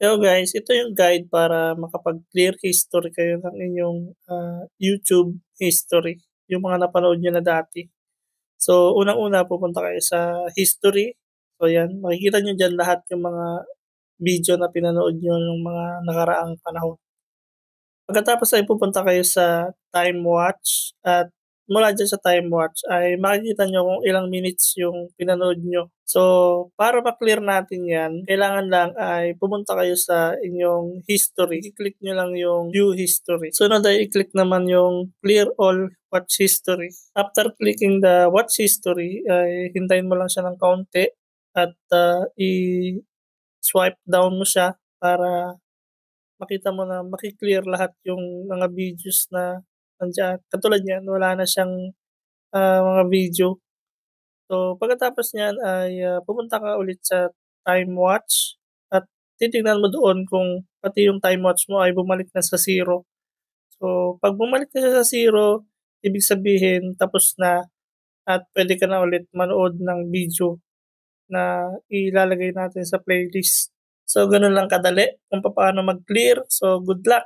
Hello guys, ito yung guide para makapag-clear history kayo ng inyong YouTube history, yung mga napanood nyo na dati. So, unang-una pupunta kayo sa history. So, yan, makikita nyo dyan lahat yung mga video na pinanood nyo ng mga nakaraang panahon. Pagkatapos ay pupunta kayo sa time watch at mula dyan sa time watch ay makikita nyo kung ilang minutes yung pinanood nyo. So, para ma-clear natin yan, kailangan lang ay pumunta kayo sa inyong history. I-click nyo lang yung view history. Sunod ay i-click naman yung clear all watch history. After clicking the watch history, ay hintayin mo lang siya ng kaunti at i-swipe down mo siya para makita mo na maki-clear lahat yung mga videos na nandiyan. Katulad niyan, wala na siyang mga video. So, pagkatapos niyan ay pupunta ka ulit sa time watch at titignan mo doon kung pati yung time watch mo ay bumalik na sa zero. So, pag bumalik na siya sa zero, ibig sabihin tapos na at pwede ka na ulit manood ng video na ilalagay natin sa playlist. So, ganun lang kadali kung paano mag-clear. So, good luck!